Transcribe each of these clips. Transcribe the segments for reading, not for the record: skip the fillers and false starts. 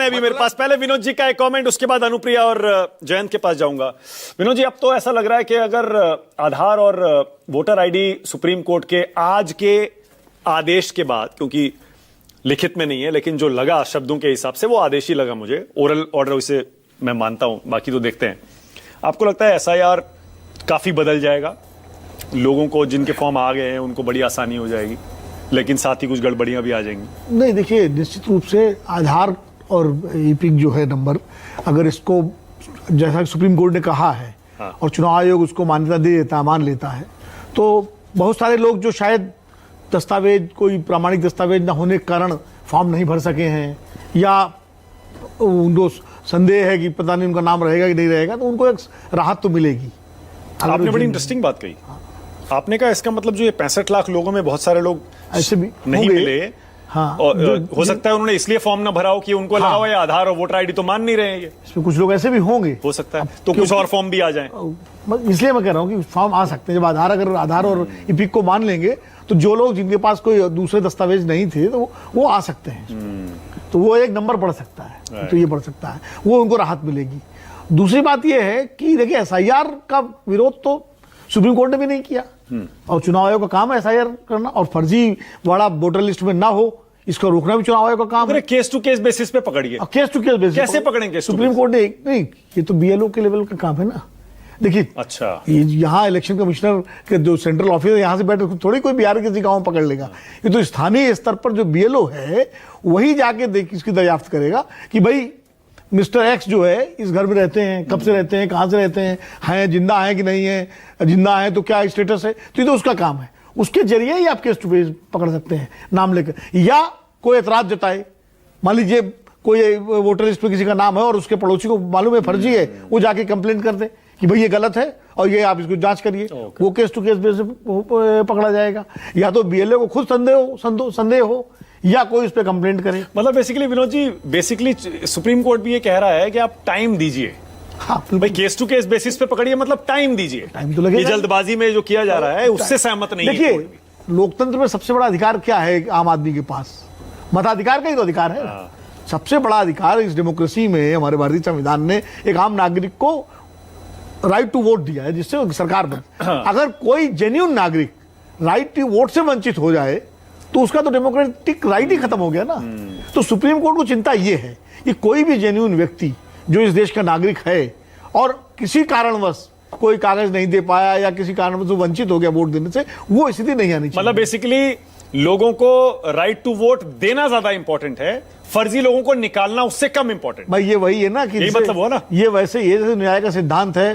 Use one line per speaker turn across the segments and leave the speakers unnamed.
है अभी मेरे पास। पहले विनोद जी का एक कमेंट, उसके बाद अनुप्रिया और जयंत के पास जाऊंगा। विनोद जी, अब तो ऐसा लग रहा है कि अगर आधार और वोटर आईडी सुप्रीम कोर्ट के आज के आदेश के बाद, क्योंकि लिखित में नहीं है लेकिन जो लगा शब्दों के हिसाब से वो आदेश ही लगा मुझे, ओरल ऑर्डर उसे मैं मानता हूं, बाकी तो देखते हैं। आपको लगता है एसआईआर काफी बदल जाएगा? लोगों को जिनके फॉर्म आ गए हैं उनको बड़ी आसानी हो जाएगी, लेकिन साथ ही कुछ गड़बड़ियां भी आ जाएंगी?
नहीं, देखिए, निश्चित रूप से आधार और ईपिक जो है नंबर, अगर इसको जैसा कि सुप्रीम कोर्ट ने कहा है और चुनाव आयोग उसको मान्यता दे देता है, मान लेता है, तो बहुत सारे लोग जो शायद दस्तावेज, कोई प्रामाणिक दस्तावेज न होने के कारण फॉर्म नहीं भर सके हैं, या उनको संदेह है कि पता नहीं उनका नाम रहेगा कि नहीं रहेगा, तो उनको एक राहत तो मिलेगी।
आपने बड़ी इंटरेस्टिंग बात कही। आपने कहा इसका मतलब जो ये 65 लाख लोगों में बहुत सारे लोग
ऐसे भी
नहीं मिले।
हाँ,
और हो सकता है उन्होंने इसलिए फॉर्म ना भरा हो कि उनको लगा हो ये आधार और वोटर आईडी तो मान नहीं रहे हैं, ये
इसमें कुछ लोग ऐसे भी होंगे,
हो सकता है। तो कुछ और फॉर्म भी आ जाएं।
इसलिए मैं कह रहा हूँ कि फॉर्म आ सकते हैं। जब अगर आधार और ईपिक को मान लेंगे तो जो लोग जिनके पास कोई दूसरे दस्तावेज नहीं थे तो वो आ सकते हैं, तो वो एक नंबर बढ़ सकता है, तो ये बढ़ सकता है, वो उनको राहत मिलेगी। दूसरी बात ये है कि देखिए, एसआईआर का विरोध तो सुप्रीम कोर्ट ने भी नहीं किया, और चुनाव आयोग का काम है एसआईआर करना, और फर्जी वाला वोटर लिस्ट में ना हो इसको रोकना भी चुनाव आयोग का काम है।
केस टू केस बेसिस पे पकड़िए।
केस टू केस बेसिस
कैसे पकड़ेंगे?
सुप्रीम कोर्ट ने नहीं, ये तो बीएलओ के लेवल का काम है ना। देखिए,
अच्छा,
यहाँ इलेक्शन कमिश्नर के जो सेंट्रल ऑफिस है, यहाँ से बैठे थोड़ी कोई बिहार के किसी गांव में पकड़ लेगा। ये तो स्थानीय स्तर पर जो बीएलओ है वही जाके देख इसकी दरियाफ्त करेगा कि भाई मिस्टर एक्स जो है इस घर में रहते हैं, कब से रहते हैं, कहाँ से रहते हैं, जिंदा है कि नहीं है, जिंदा है तो क्या स्टेटस है, तो ये तो उसका काम है। उसके जरिए ही आप केस टू केस पकड़ सकते हैं नाम लेकर, या कोई एतराज जताए। मान लीजिए कोई वोटर लिस्ट में किसी का नाम है और उसके पड़ोसी को मालूम है फर्जी है, वो जाके कंप्लेन कर दे कि भाई ये गलत है और ये आप इसको जांच करिए, वो केस टू केस बेसिस पकड़ा जाएगा। या तो बीएलओ को खुद संदेह हो या कोई इस पे कंप्लेंट करे।
मतलब basically Vinod ji, basically supreme court भी ये कह रहा है कि आप टाइम दीजिए।
हाँ,
भाई केस टू केस बेसिस पे पकड़िए, मतलब टाइम दीजिए।
टाइम तो लगेगा।
ये जल्दबाजी में जो किया जा रहा है उससे सहमत नहीं है।
देखिए, लोकतंत्र में सबसे बड़ा अधिकार क्या है आम आदमी के पास? मताधिकार का ही तो अधिकार है। सबसे बड़ा अधिकार इस डेमोक्रेसी में हमारे भारतीय संविधान ने एक आम नागरिक को राइट टू वोट दिया है, जिससे सरकार बने। अगर कोई जेन्युइन नागरिक राइट टू वोट से वंचित हो जाए तो उसका तो डेमोक्रेटिक राइट ही खत्म हो गया ना। तो सुप्रीम कोर्ट को चिंता यह है कि कोई भी जेन्युइन व्यक्ति जो इस देश का नागरिक है और किसी कारणवश कोई कागज नहीं दे पाया या किसी कारणवश वंचित हो गया वोट देने से, वो स्थिति नहीं आनी चाहिए।
मतलब बेसिकली लोगों को राइट टू वोट देना ज्यादा इंपॉर्टेंट है, फर्जी लोगों को निकालना उससे कम इंपॉर्टेंट।
भाई ये वही है ना कि
मतलब हुआ ना,
ये वैसे ये जैसे न्याय का सिद्धांत है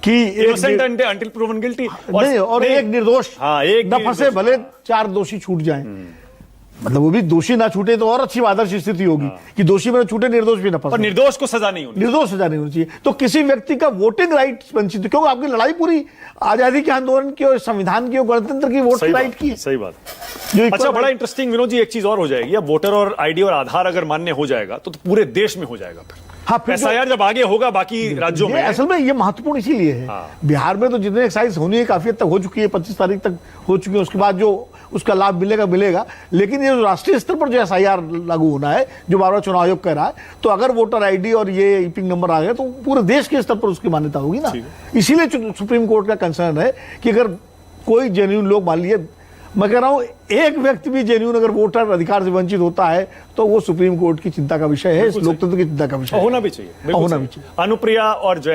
कि
इनोसेंट अंटिल प्रूवन गिल्टी,
और एक निर्दोष न फंसे भले 4 दोषी छूट जाएं। मतलब वो भी दोषी ना छूटे तो और अच्छी आदर्श स्थिति होगी कि दोषी में छूटे, निर्दोष भी ना फंसे।
पर निर्दोष को सजा नहीं होनी,
निर्दोष सजा नहीं होनी चाहिए। तो किसी व्यक्ति का वोटिंग राइट वंचित, क्योंकि आपकी लड़ाई पूरी आजादी के आंदोलन की और संविधान की और गणतंत्र की वोट राइट की है।
सही बात। अच्छा, बड़ा इंटरेस्टिंग विनोद जी, एक चीज और हो जाएगी। अब वोटर और आईडी और आधार अगर मान्य हो जाएगा तो पूरे देश में हो जाएगा। फिर
हाँ, फिर
एसआईआर जब आगे होगा बाकी राज्यों में।
असल में ये महत्वपूर्ण इसीलिए है। बिहार में तो जितने एक्साइज होनी है काफी हद तक हो चुकी है, 25 तारीख तक हो चुकी है। उसके बाद जो उसका लाभ मिलेगा, लेकिन ये राष्ट्रीय स्तर पर जो एसआईआर लागू होना है, जो बार बार चुनाव आयोग कह रहा है, तो अगर वोटर आईडी और ये ईपिक नंबर आ गया तो पूरे देश के स्तर पर उसकी मान्यता होगी ना। इसीलिए सुप्रीम कोर्ट का कंसर्न है कि अगर कोई जेन्युइन लोग, मान लिए मैं कह रहा हूं एक व्यक्ति भी जेन्युइन अगर वोटर अधिकार से वंचित होता है तो वो सुप्रीम कोर्ट की चिंता का विषय है, इस लोकतंत्र की चिंता का विषय
होना भी चाहिए।
होना भी चाहिए।
अनुप्रिया और जयंत।